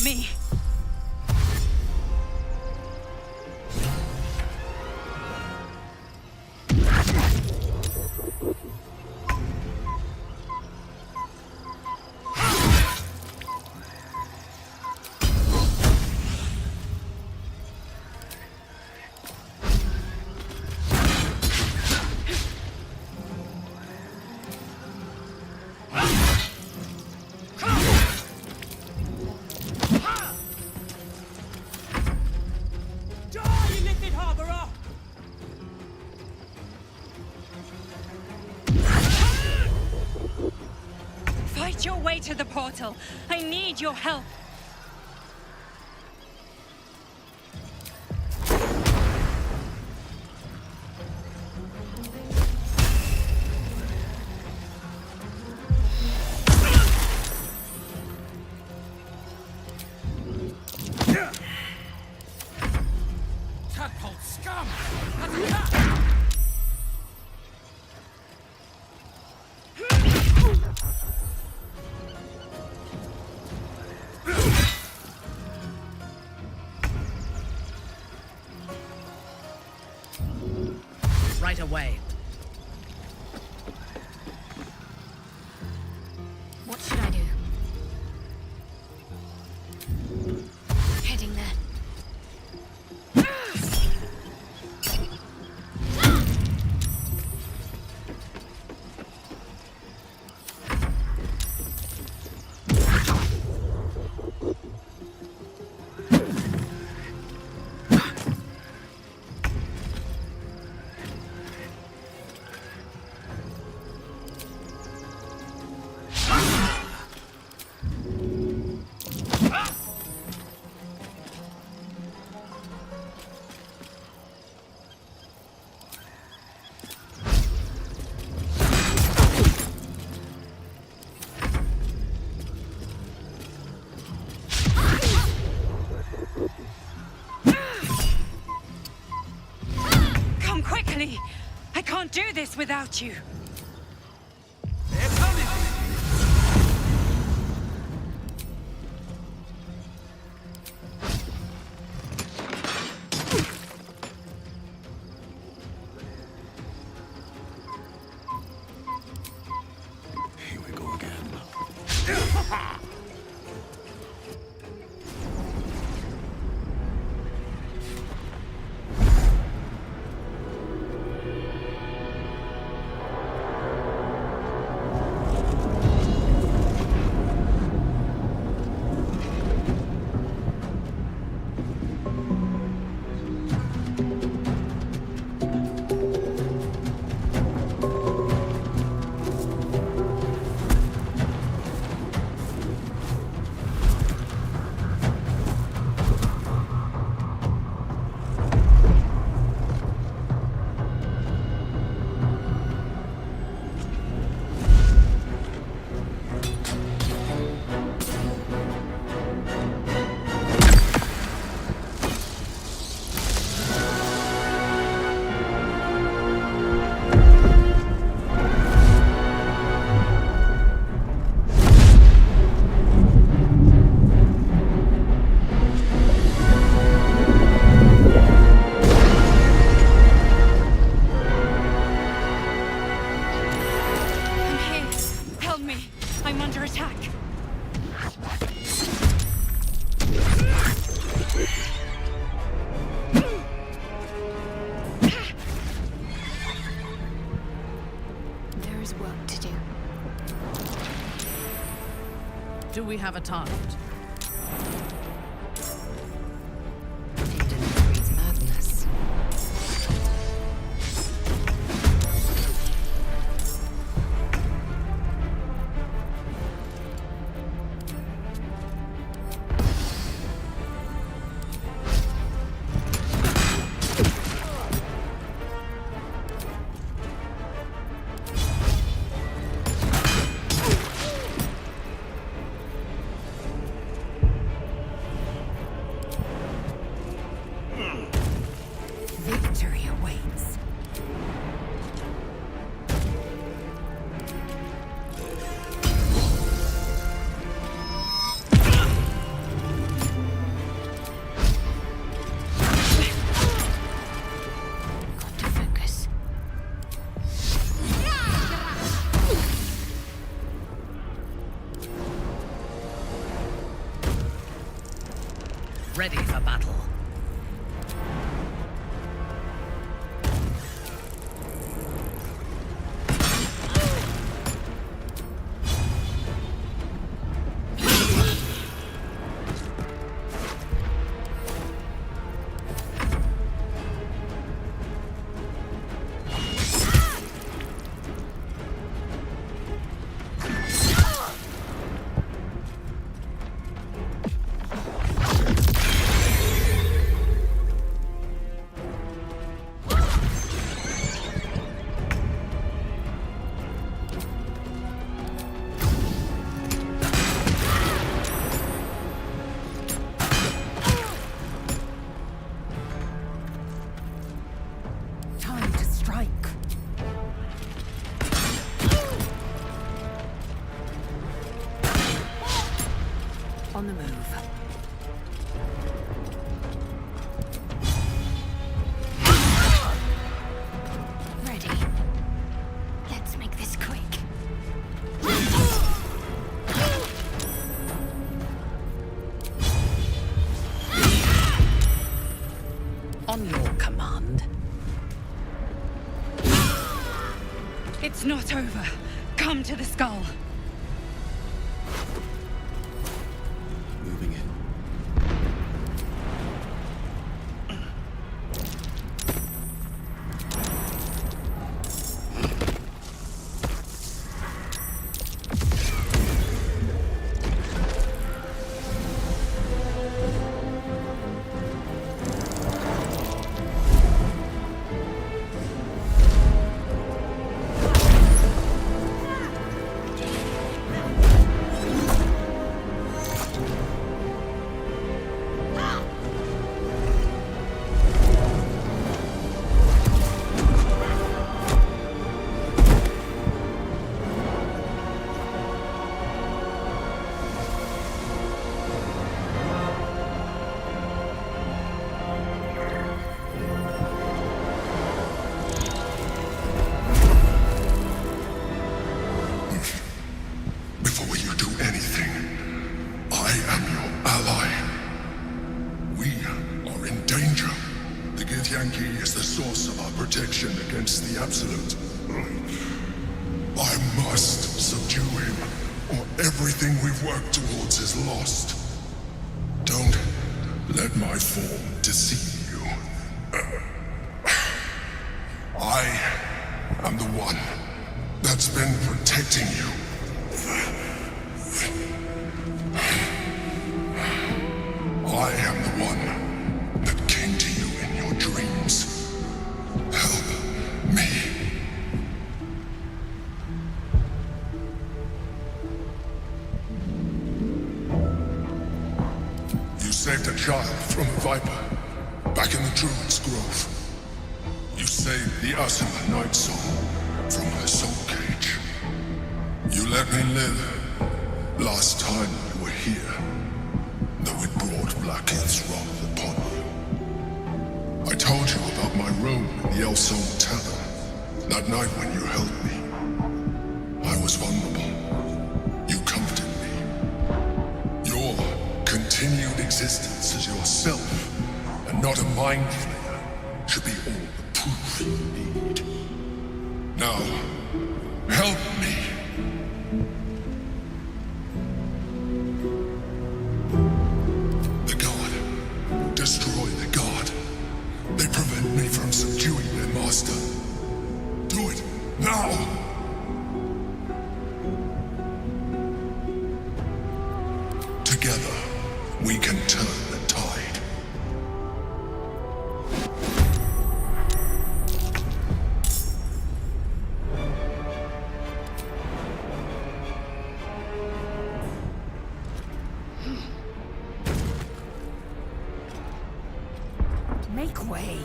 Leave me! Fight your way to the portal. I need your help. Tadpole scum! Right away. What should I do? Heading there. I can't do this without you. They're coming! Here we go again. I'm under attack. There is work to do. Do we have a target? Indolence breeds madness. ready for battle. Time to strike. On the move. Ready. Let's make this quick. On your command. It's not over. Come to the skull. Moving in. Before you do anything, I am your ally. We are in danger. The Githyanki is the source of our protection against the Absolute. I must subdue him, or everything we've worked towards is lost. Don't let my form deceive you. I am the one that's been protecting you. I am the one that came to you in your dreams. Help me. You saved a child from a viper back in the Druid's Grove. You saved the Asuna Night Soul from her soul cage. You let me live last time we were here, though it brought Blackheath's wrath upon you. I told you about my room in the Elsome Tavern, that night when you held me. I was vulnerable. You comforted me. Your continued existence as yourself, and not a mind flayer, should be all the proof you need. Now, help me. The God. Destroy the God. They prevent me from subduing their master. Do it now! Together, we can turn the tide. Make way.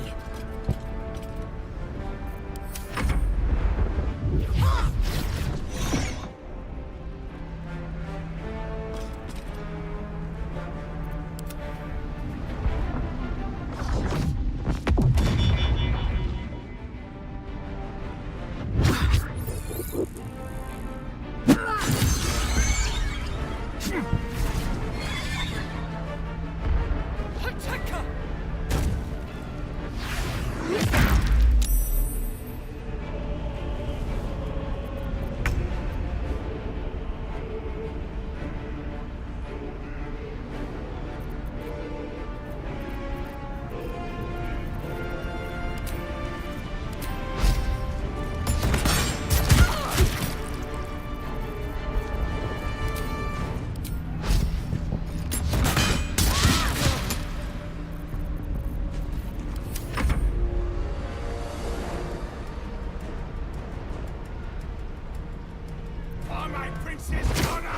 my prince's honor!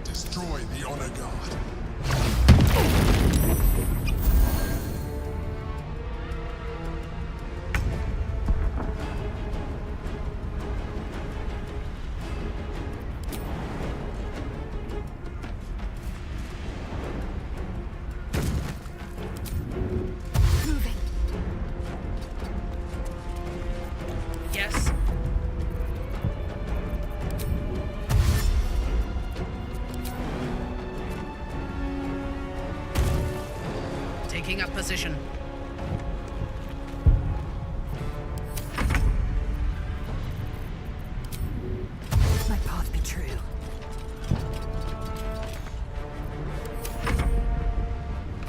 Destroy the honor guard. Moving. Yes. Taking up position. My path be true.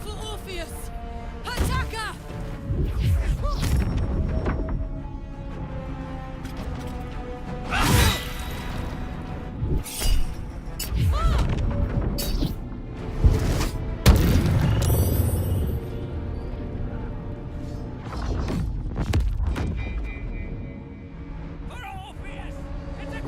For Orpheus! Attacker! For Orpheus! It's a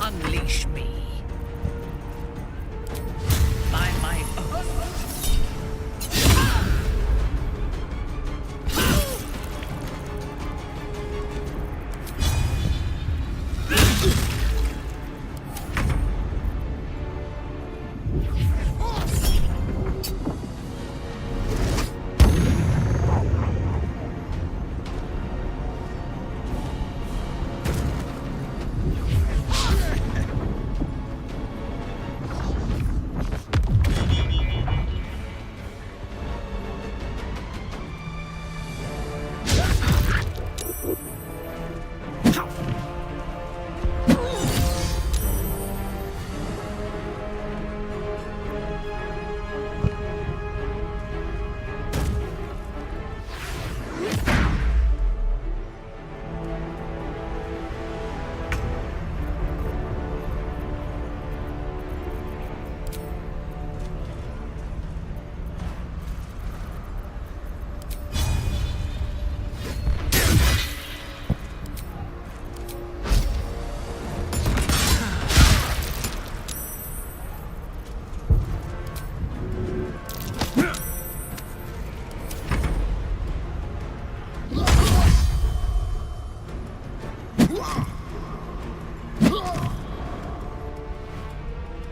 Unleash me. By my oath.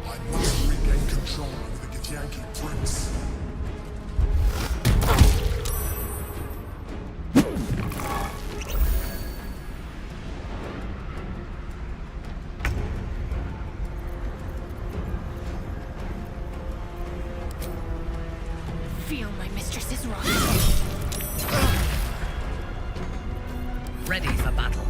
I must regain control over the Githyanki prince. Feel my mistress's wrath. Ready for battle.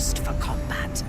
host for combat.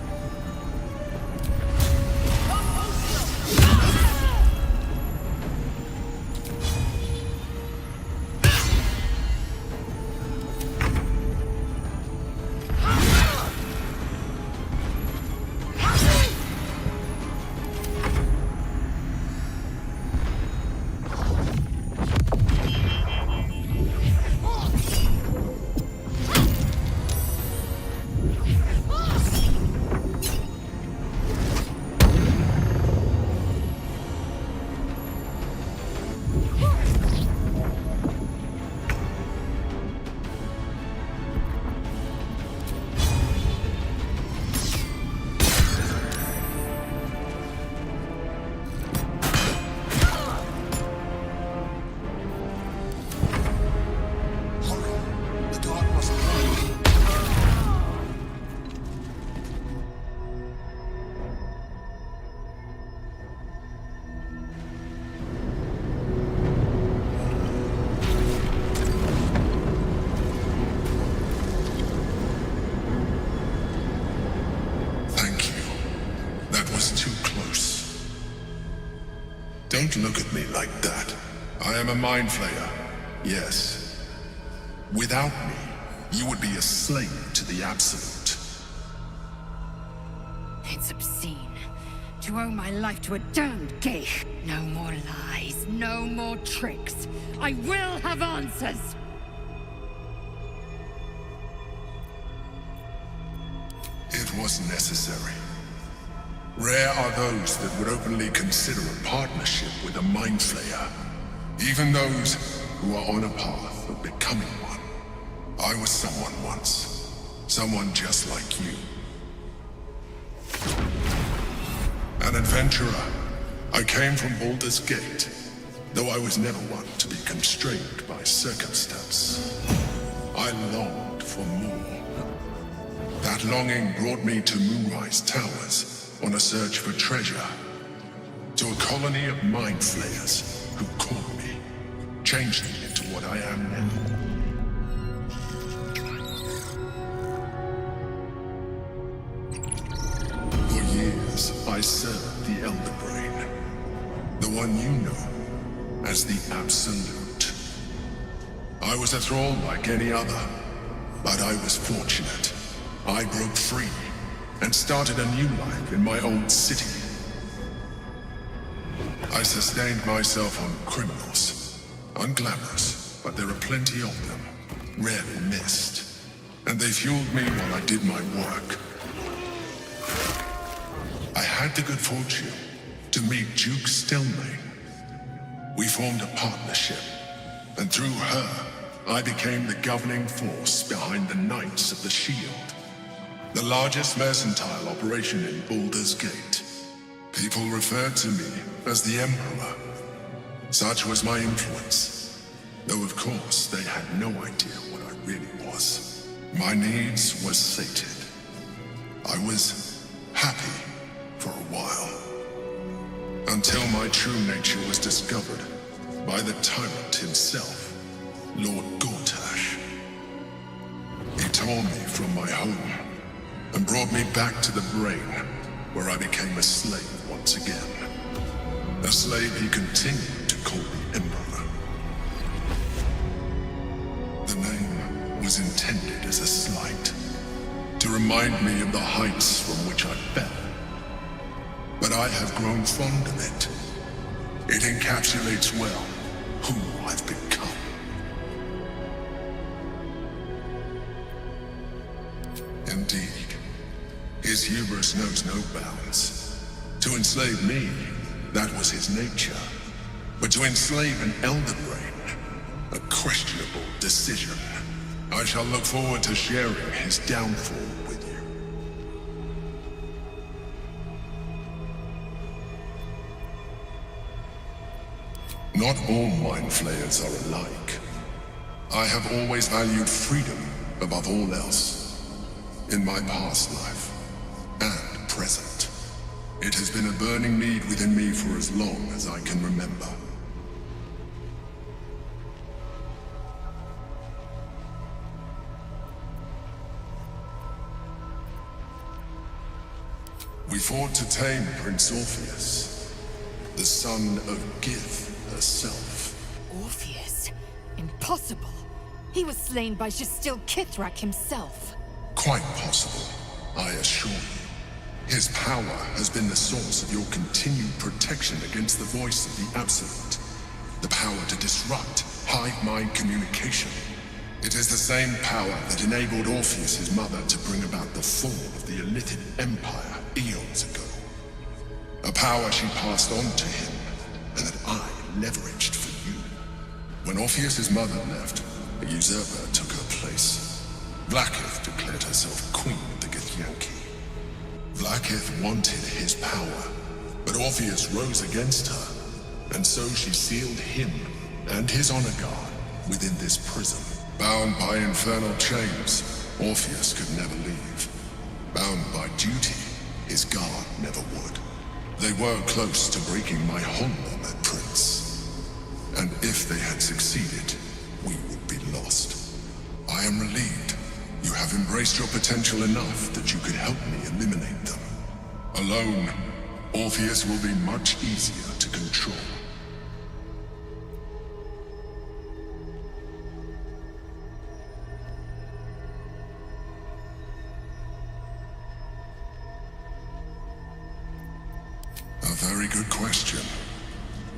Don't look at me like that. I am a mind flayer, yes. Without me, you would be a slave to the Absolute. It's obscene. To owe my life to a damned geich. No more lies, no more tricks. I will have answers! It was necessary. Rare are those that would openly consider a partnership with a mind flayer. Even those who are on a path of becoming one. I was someone once. Someone just like you. An adventurer. I came from Baldur's Gate, though I was never one to be constrained by circumstance. I longed for more. That longing brought me to Moonrise Towers, on a search for treasure, to a colony of mind flayers who caught me, changed me into what I am now. For years, I served the Elder Brain, the one you know as the Absolute. I was a thrall like any other, but I was fortunate. I broke free and started a new life in my old city. I sustained myself on criminals. Unglamorous, but there are plenty of them. Rarely missed. And they fueled me while I did my work. I had the good fortune to meet Duke Stelmane. We formed a partnership, and through her, I became the governing force behind the Knights of the Shield. The largest mercantile operation in Baldur's Gate. People referred to me as the Emperor. Such was my influence. Though of course they had no idea what I really was. My needs were sated. I was happy for a while. Until my true nature was discovered by the tyrant himself, Lord Gortash. He tore me from my home and brought me back to the Brain, where I became a slave once again. A slave he continued to call the Emperor. The name was intended as a slight, to remind me of the heights from which I fell. But I have grown fond of it. It encapsulates well who I've become. Indeed. His hubris knows no bounds. To enslave me, that was his nature. But to enslave an Elder Brain, a questionable decision. I shall look forward to sharing his downfall with you. Not all mind flayers are alike. I have always valued freedom above all else. In my past life. And present. It has been a burning need within me for as long as I can remember. We fought to tame Prince Orpheus, the son of Gith herself. Orpheus? Impossible. He was slain by Justil Kithrak himself. Quite possible, I assure you. His power has been the source of your continued protection against the voice of the Absolute. The power to disrupt hive-mind communication. It is the same power that enabled Orpheus' mother to bring about the fall of the Illithid Empire eons ago. A power she passed on to him, and that I leveraged for you. When Orpheus' mother left, a usurper took her place. Vlaakith declared herself queen of the Githyanki. Vlaakith wanted his power, but Orpheus rose against her, and so she sealed him and his honor guard within this prison. Bound by infernal chains, Orpheus could never leave. Bound by duty, his guard never would. They were close to breaking my hold on that prince. And if they had succeeded, we would be lost. I am relieved. You have embraced your potential enough that you could help me eliminate them. Alone, Orpheus will be much easier to control. A very good question.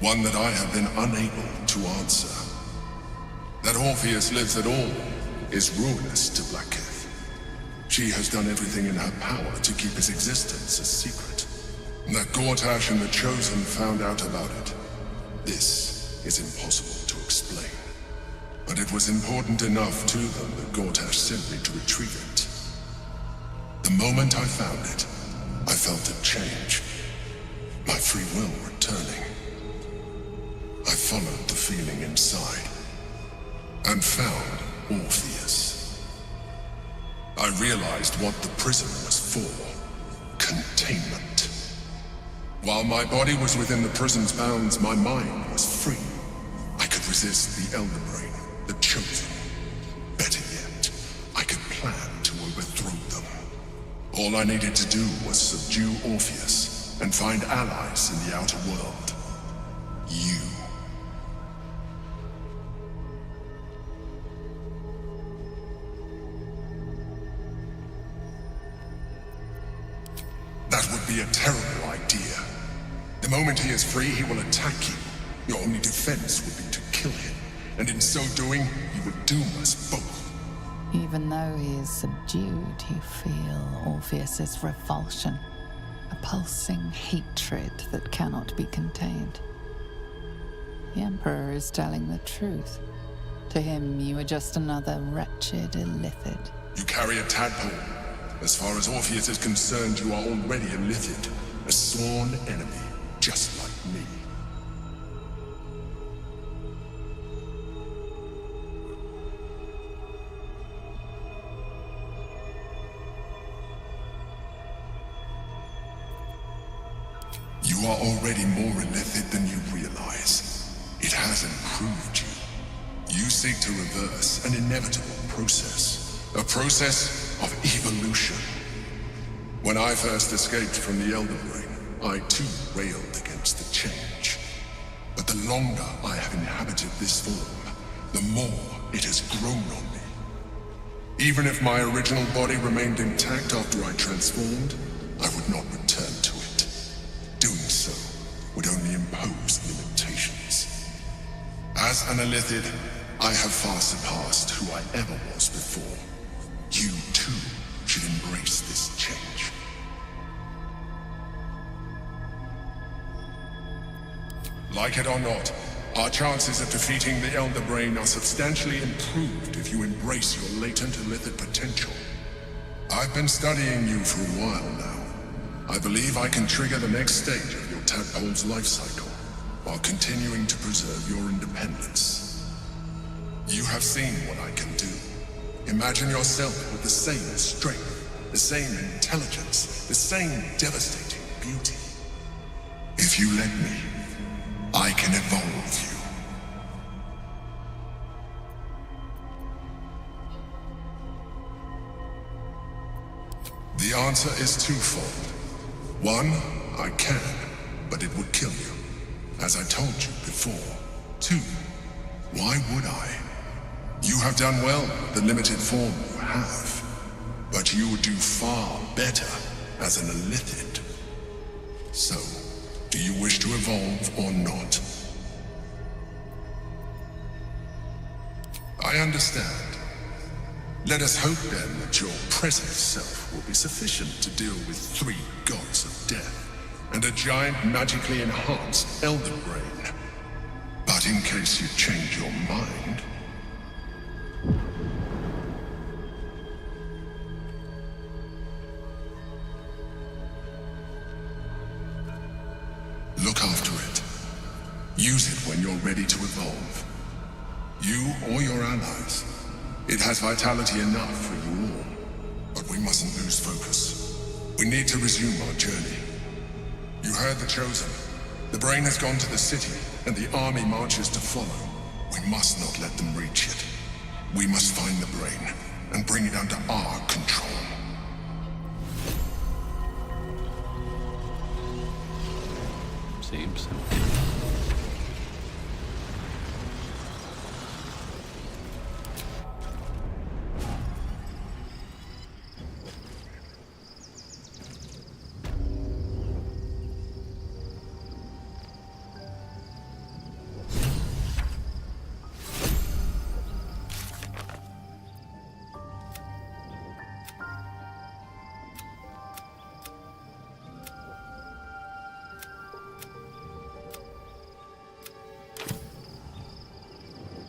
One that I have been unable to answer. That Orpheus lives at all is ruinous to Vlaakith. She has done everything in her power to keep his existence a secret. That Gortash and the Chosen found out about it. This is impossible to explain. But it was important enough to them that Gortash sent me to retrieve it. The moment I found it, I felt a change. My free will returning. I followed the feeling inside and found Orpheus. I realized what the prison was for. Containment. While my body was within the prison's bounds, my mind was free. I could resist the Elder Brain, the Chosen. Better yet, I could plan to overthrow them. All I needed to do was subdue Orpheus and find allies in the outer world. You. That would be a terrible idea. The moment he is free, he will attack you. Your only defense would be to kill him, and in so doing, you would doom us both. Even though he is subdued, you feel Orpheus's revulsion. A pulsing hatred that cannot be contained. The Emperor is telling the truth. To him, you are just another wretched Illithid. You carry a tadpole. As far as Orpheus is concerned, you are already a Illithid, a sworn enemy, just like me. You are already more Illithid than you realize. It has improved you. You seek to reverse an inevitable process. A process of evolution. When I first escaped from the Elder Brain, I too railed against the change. But the longer I have inhabited this form, the more it has grown on me. Even if my original body remained intact after I transformed, I would not return to it. Doing so would only impose limitations. As an Illithid, I have far surpassed who I ever was before. You, too, should embrace this change. Like it or not, our chances of defeating the Elder Brain are substantially improved if you embrace your latent Illithid potential. I've been studying you for a while now. I believe I can trigger the next stage of your tadpole's life cycle, while continuing to preserve your independence. You have seen what I can do. Imagine yourself with the same strength, the same intelligence, the same devastating beauty. If you let me, I can evolve you. The answer is twofold. One, I can, but it would kill you, as I told you before. Two, why would I? You have done well with the limited form you have, but you would do far better as an illithid. So, do you wish to evolve or not? I understand. Let us hope then that your present self will be sufficient to deal with 3 gods of death and a giant magically enhanced elder brain. But in case you change your mind... look after it. Use it when you're ready to evolve. You or your allies. It has vitality enough for you all. But we mustn't lose focus. We need to resume our journey. You heard the Chosen. The brain has gone to the city, and the army marches to follow. We must not let them reach it. We must find the brain, and bring it under our control. Seems simple.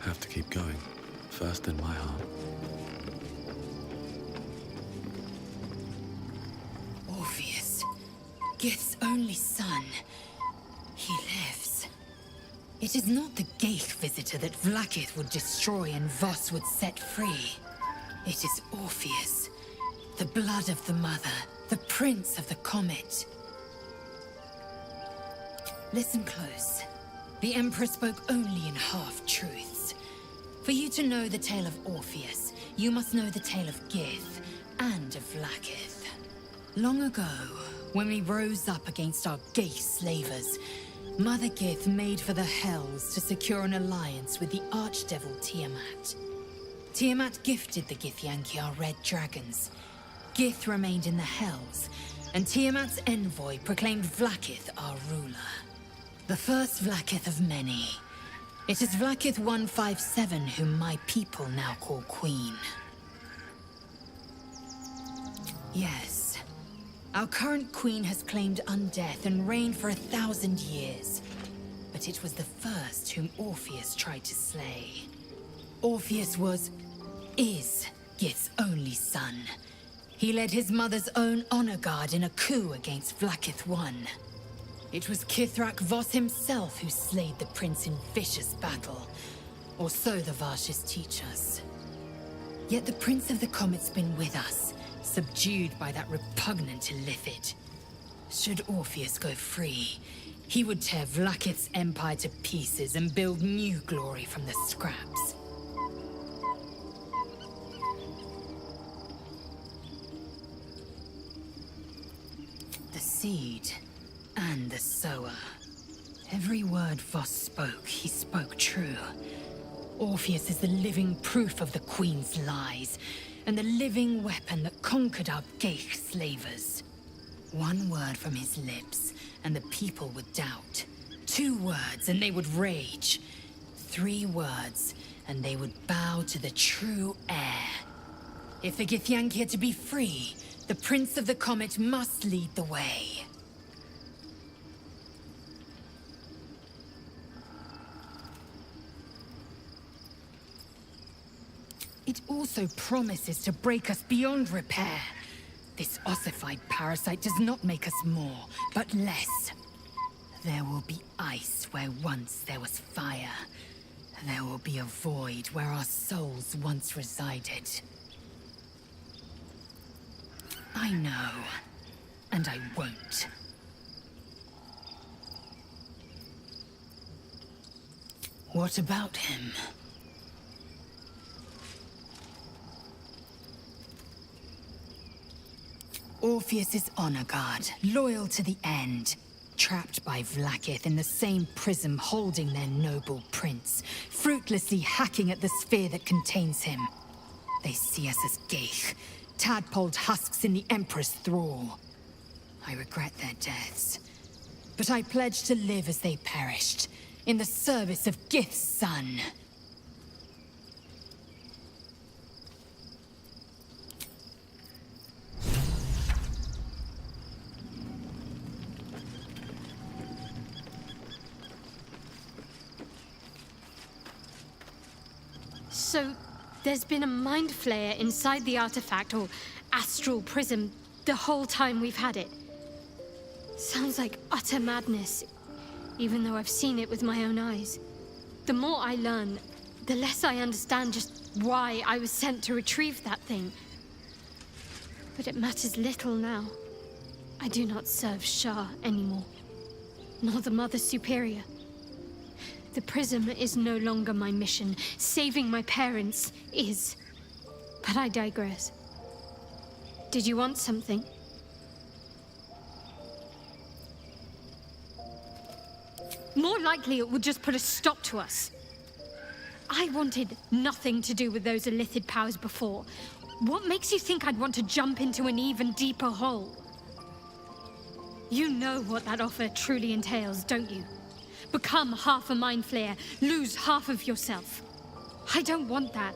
Have to keep going. First in my heart. Orpheus, Gith's only son. He lives. It is not the Geich visitor that Vlaakith would destroy and Voss would set free. It is Orpheus, the blood of the mother, the prince of the comet. Listen close. The Emperor spoke only in half-truths. For you to know the tale of Orpheus, you must know the tale of Gith and of Vlaakith. Long ago, when we rose up against our Geich slavers, Mother Gith made for the Hells to secure an alliance with the Archdevil Tiamat. Tiamat gifted the Githyanki our red dragons. Gith remained in the Hells, and Tiamat's envoy proclaimed Vlaakith our ruler. The first Vlaakith of many. It is Vlaakith 157 whom my people now call Queen. Yes. Our current queen has claimed undeath and reigned for 1,000 years. But it was the first whom Orpheus tried to slay. Orpheus is Gith's only son. He led his mother's own honor guard in a coup against Vlaakith I. It was Kithrak Voss himself who slayed the prince in vicious battle, or so the Varshas teach us. Yet the Prince of the Comet's been with us, subdued by that repugnant illithid. Should Orpheus go free, he would tear Vlaakith's empire to pieces and build new glory from the scraps. The seed and the sower. Every word Voss spoke, he spoke true. Orpheus is the living proof of the Queen's lies, and the living weapon that conquered our Geich slavers. One word from his lips, and the people would doubt. 2 words, and they would rage. 3 words, and they would bow to the true heir. If the Githyanki are to be free, the Prince of the Comet must lead the way. It also promises to break us beyond repair. This ossified parasite does not make us more, but less. There will be ice where once there was fire. There will be a void where our souls once resided. I know, and I won't. What about him? Orpheus's honor guard, loyal to the end. Trapped by Vlaakith in the same prism holding their noble prince, fruitlessly hacking at the sphere that contains him. They see us as Geich, tadpoled husks in the Emperor's thrall. I regret their deaths, but I pledge to live as they perished, in the service of Gith's son. So, there's been a mind flayer inside the artifact, or astral prism, the whole time we've had it. Sounds like utter madness, even though I've seen it with my own eyes. The more I learn, the less I understand just why I was sent to retrieve that thing. But it matters little now. I do not serve Shah anymore, nor the Mother Superior. The prism is no longer my mission. Saving my parents is. But I digress. Did you want something? More likely it would just put a stop to us. I wanted nothing to do with those Illithid powers before. What makes you think I'd want to jump into an even deeper hole? You know what that offer truly entails, don't you? Become half a mind flayer, lose half of yourself. I don't want that.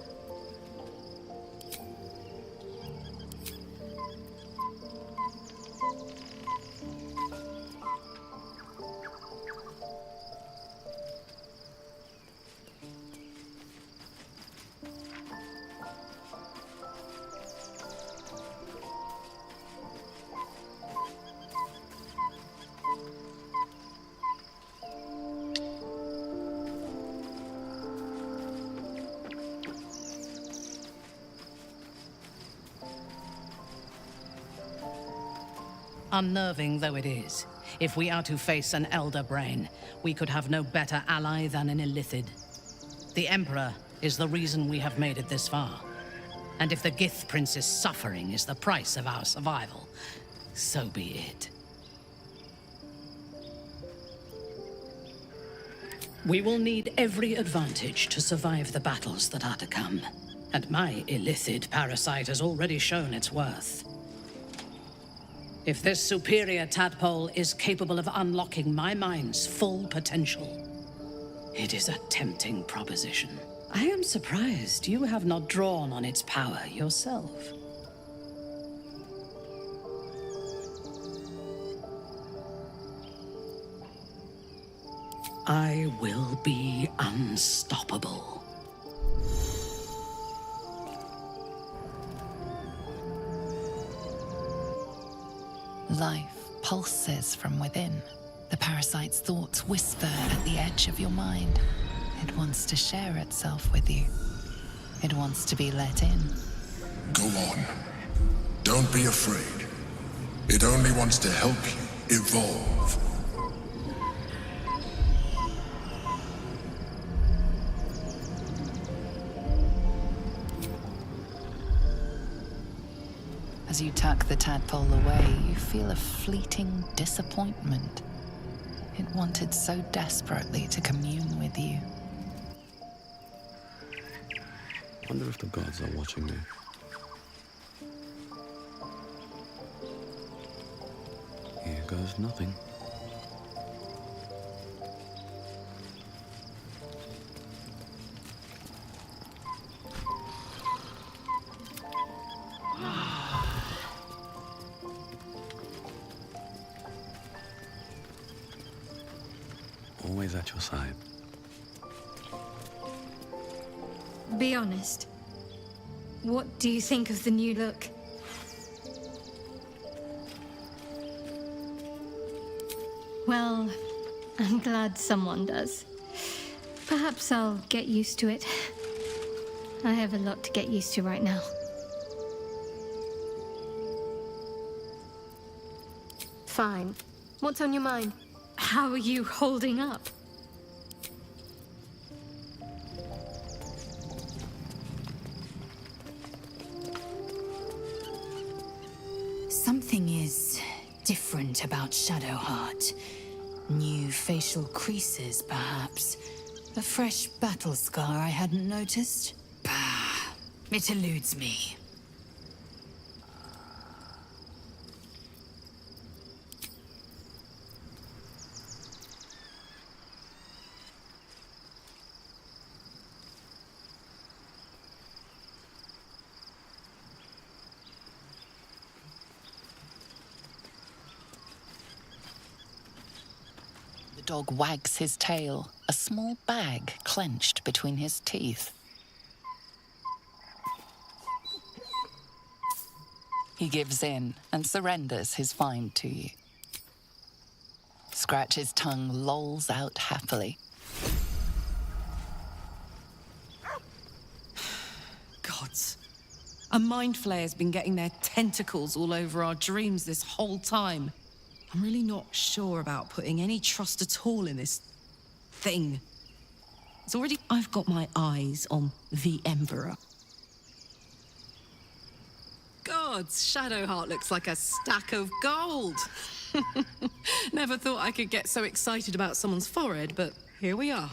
Unnerving though it is, if we are to face an Elder Brain, we could have no better ally than an Illithid. The Emperor is the reason we have made it this far. And if the Gith Prince's suffering is the price of our survival, so be it. We will need every advantage to survive the battles that are to come. And my Illithid parasite has already shown its worth. If this superior tadpole is capable of unlocking my mind's full potential, it is a tempting proposition. I am surprised you have not drawn on its power yourself. I will be unstoppable. Life pulses from within. The parasite's thoughts whisper at the edge of your mind. It wants to share itself with you. It wants to be let in. Go on. Don't be afraid. It only wants to help you evolve. As you tuck the tadpole away, you feel a fleeting disappointment. It wanted so desperately to commune with you. Wonder if the gods are watching me. Here goes nothing. Always at your side. Be honest. What do you think of the new look? Well, I'm glad someone does. Perhaps I'll get used to it. I have a lot to get used to right now. Fine. What's on your mind? How are you holding up? Something different about Shadowheart? New facial creases, perhaps? A fresh battle scar I hadn't noticed? Bah, it eludes me. The dog wags his tail, a small bag clenched between his teeth. He gives in and surrenders his find to you. Scratch's tongue lolls out happily. Gods. A mind flayer's been getting their tentacles all over our dreams this whole time. I'm really not sure about putting any trust at all in this thing. I've got my eyes on the Emperor. Gods, Shadowheart looks like a stack of gold. Never thought I could get so excited about someone's forehead, but here we are.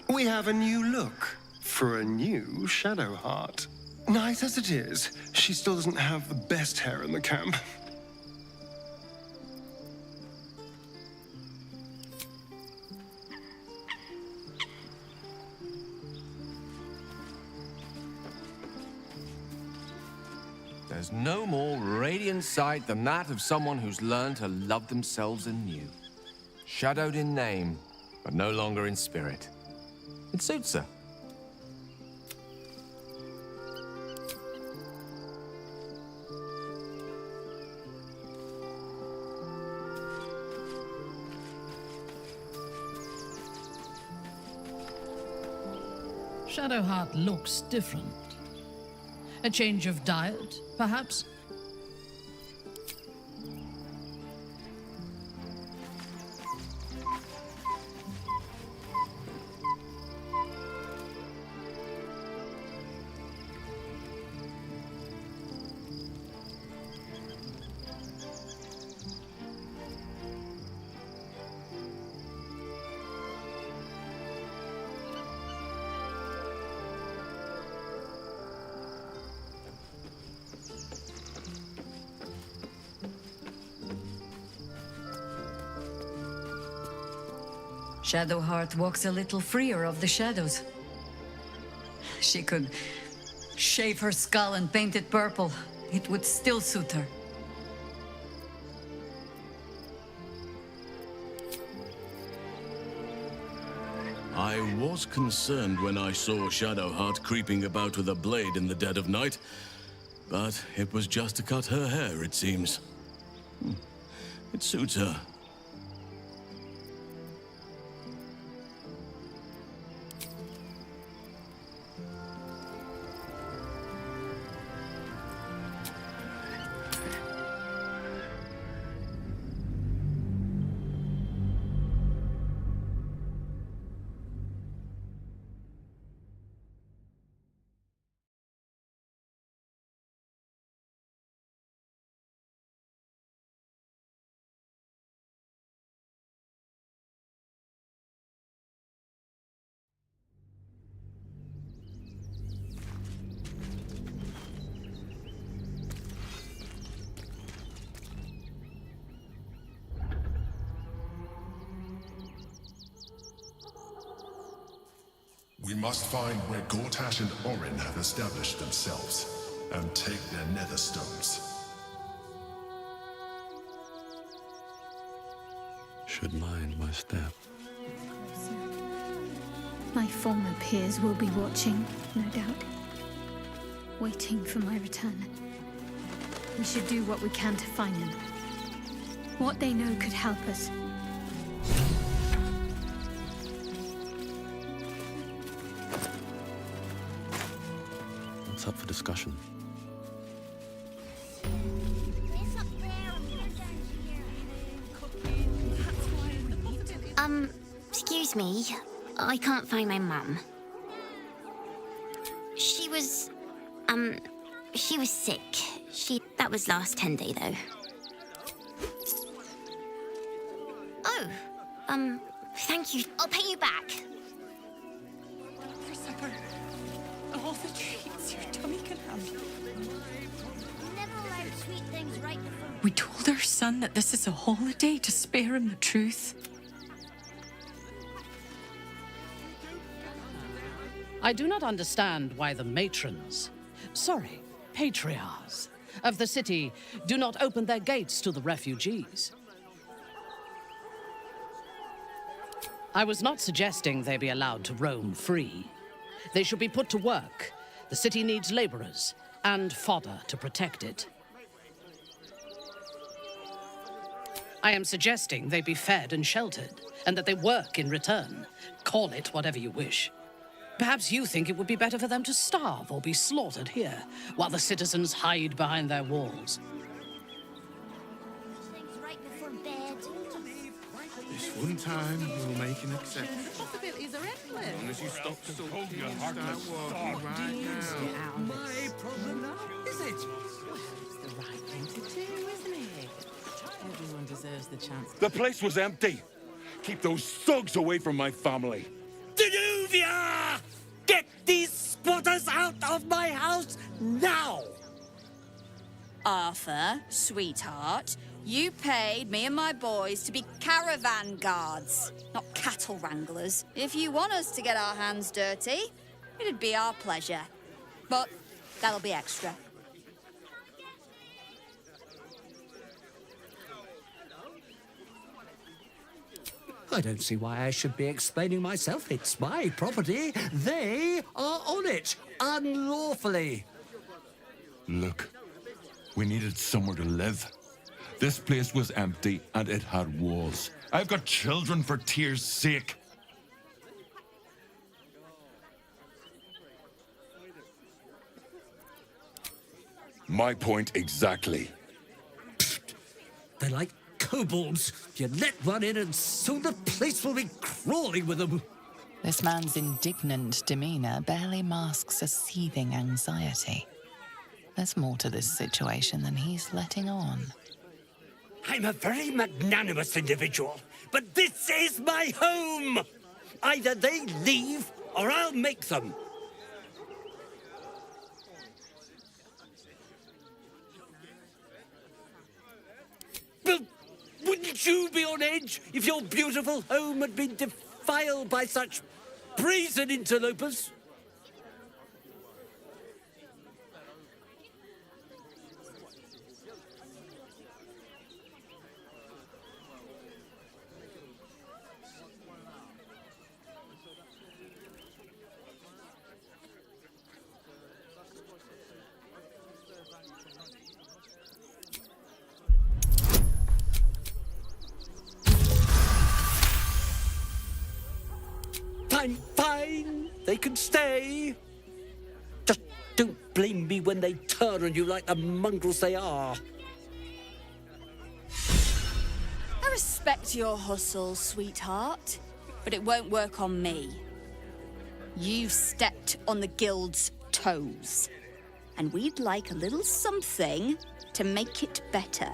We have a new look for a new Shadowheart. Nice as it is, she still doesn't have the best hair in the camp. There's no more radiant sight than that of someone who's learned to love themselves anew. Shadowed in name, but no longer in spirit. It suits her. Shadowheart looks different. A change of diet, perhaps? Shadowheart walks a little freer of the shadows. She could shave her skull and paint it purple. It would still suit her. I was concerned when I saw Shadowheart creeping about with a blade in the dead of night, but it was just to cut her hair, it seems. It suits her. We must find where Gortash and Orin have established themselves, and take their nether stones. Should mind my step. My former peers will be watching, no doubt. Waiting for my return. We should do what we can to find them. What they know could help us. What's up for discussion? Excuse me. I can't find my mum. She was sick. That was last Sunday, though. Oh, thank you. I'll pay you back. For supper. All the treats your tummy can handle. Never allowed sweet things right before. We told our son that this is a holiday to spare him the truth. I do not understand why the matrons, patriarchs of the city do not open their gates to the refugees. I was not suggesting they be allowed to roam free. They should be put to work. The city needs laborers and fodder to protect it. I am suggesting they be fed and sheltered, and that they work in return. Call it whatever you wish. Perhaps you think it would be better for them to starve or be slaughtered here, while the citizens hide behind their walls. Things right before bed. This one time, we'll make an exception. Possibilities are endless. As long as you stop sulking and start walking right now. My problem now, is it? Well, it's the right thing to do, isn't it? Everyone deserves the chance. The place was empty. Keep those thugs away from my family. Danuvia! Get these squatters out of my house now! Arthur, sweetheart, you paid me and my boys to be caravan guards, not cattle wranglers. If you want us to get our hands dirty, it'd be our pleasure. But that'll be extra. I don't see why I should be explaining myself. It's my property. They are on it, unlawfully. Look, we needed somewhere to live. This place was empty and it had walls. I've got children for tears' sake. My point exactly. They're like kobolds. You let one in and soon the place will be crawling with them. This man's indignant demeanor barely masks a seething anxiety. There's more to this situation than he's letting on. I'm a very magnanimous individual, but this is my home! Either they leave, or I'll make them. Well, wouldn't you be on edge if your beautiful home had been defiled by such brazen interlopers? Fine. They can stay. Just don't blame me when they turn on you like the mongrels they are. I respect your hustle, sweetheart, but it won't work on me. You stepped on the guild's toes, and we'd like a little something to make it better.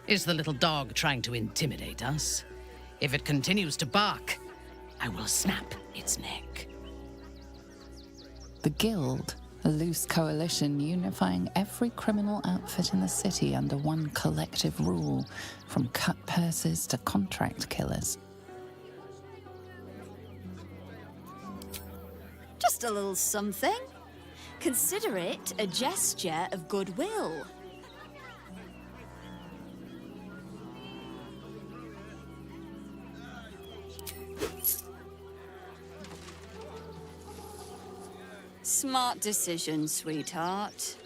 Is the little dog trying to intimidate us? If it continues to bark, I will snap its neck. The Guild, a loose coalition unifying every criminal outfit in the city under one collective rule, from cut purses to contract killers. Just a little something. Consider it a gesture of goodwill. Smart decision, sweetheart.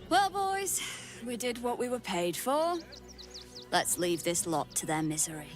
Well, boys, we did what we were paid for. Let's leave this lot to their misery.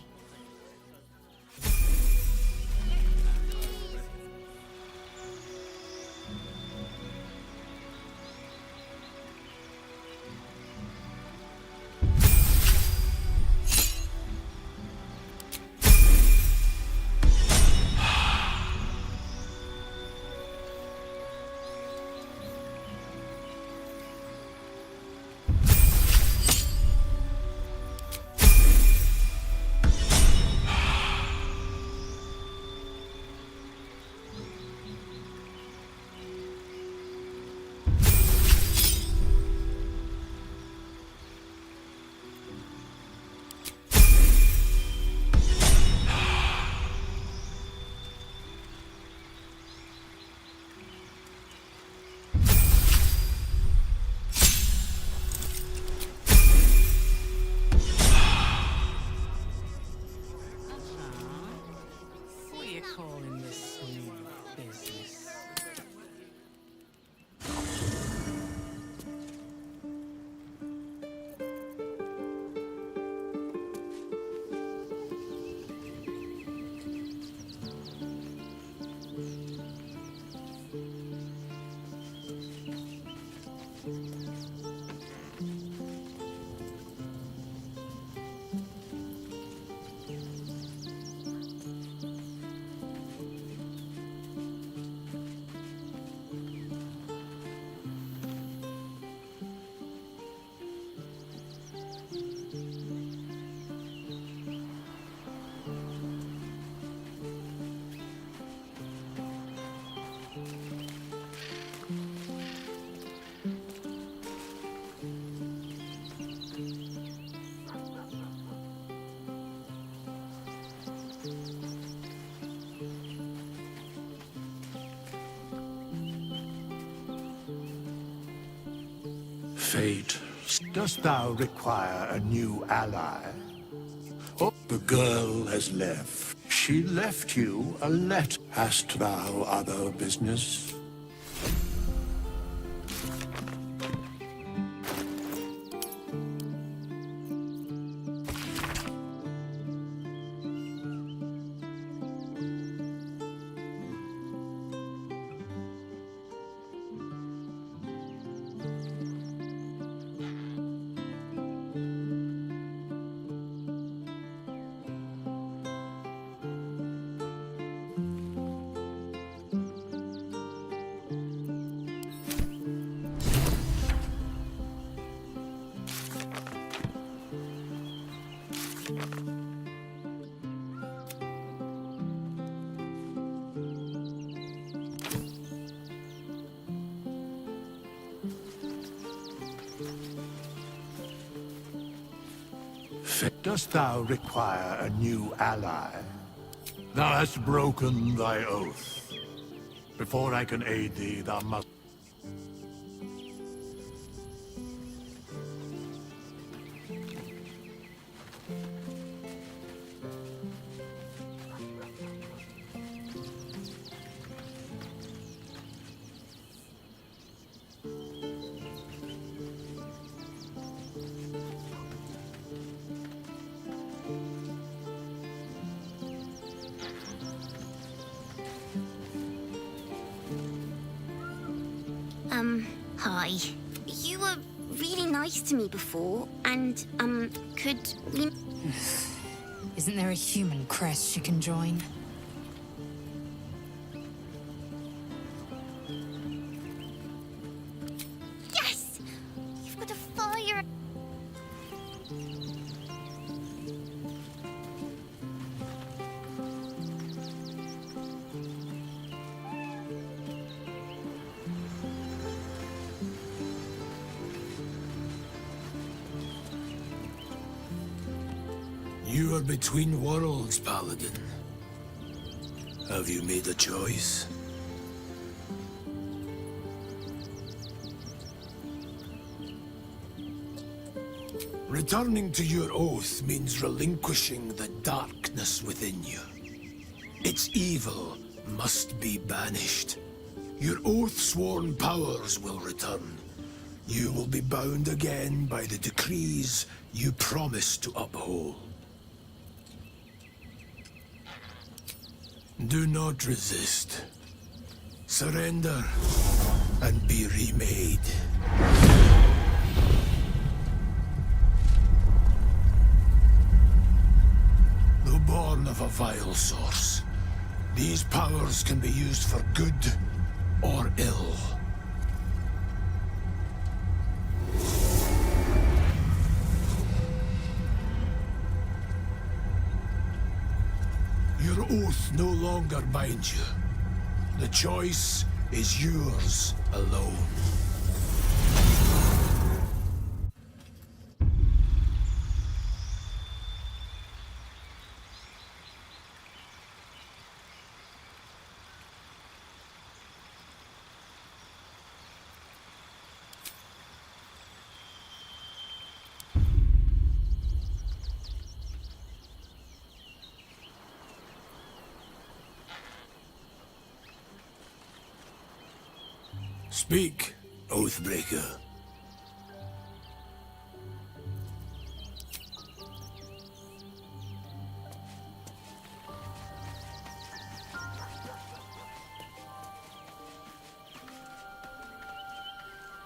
Fate, dost thou require a new ally? Oh, the girl has left. She left you a letter. Hast thou other business? Dost thou require a new ally? Thou hast broken thy oath. Before I can aid thee, thou must... Hi. You were really nice to me before, and, could we... Isn't there a human crest she can join? Yes! You've got a fire! You are between worlds, Paladin. Have you made a choice? Returning to your oath means relinquishing the darkness within you. Its evil must be banished. Your oath-sworn powers will return. You will be bound again by the decrees you promised to uphold. Do not resist. Surrender and be remade. Though born of a vile source, these powers can be used for good or ill. Your oath no longer binds you. The choice is yours alone. Speak, Oathbreaker.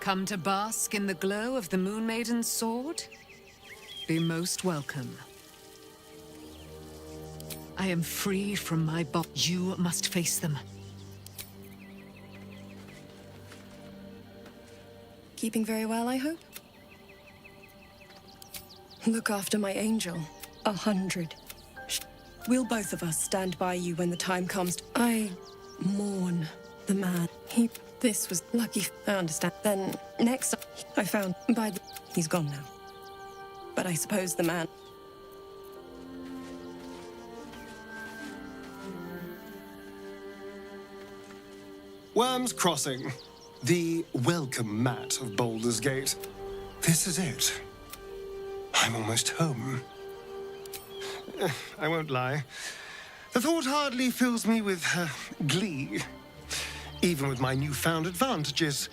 Come to bask in the glow of the Moon Maiden's sword? Be most welcome. I am free from my You must face them. Keeping very well, I hope? Look after my angel. 100. We'll both of us stand by you when the time comes. I mourn the man. This was lucky. I understand. Then, next I found he's gone now. But I suppose the man... Worm's Crossing. The welcome mat of Baldur's Gate. This is it. I'm almost home. I won't lie. The thought hardly fills me with glee. Even with my newfound advantages,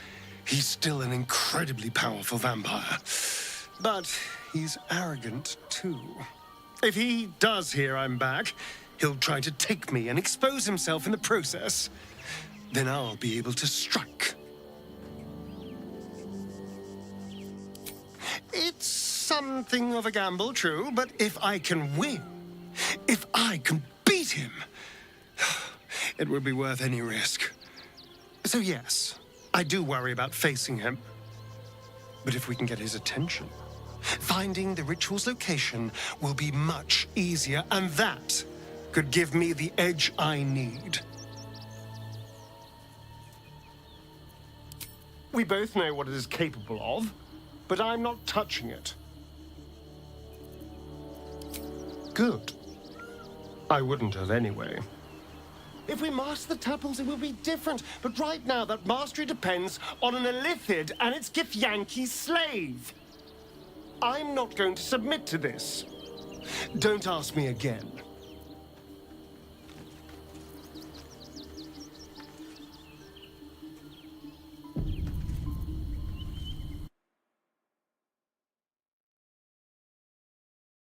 he's still an incredibly powerful vampire. But he's arrogant, too. If he does hear I'm back, he'll try to take me and expose himself in the process. Then I'll be able to strike. It's something of a gamble, true, but if I can win, if I can beat him, it would be worth any risk. So yes, I do worry about facing him. But if we can get his attention, finding the ritual's location will be much easier, and that could give me the edge I need. We both know what it is capable of, but I'm not touching it. Good. I wouldn't have anyway. If we master the tuples, it will be different. But right now, that mastery depends on an Illithid and its Githyanki slave. I'm not going to submit to this. Don't ask me again.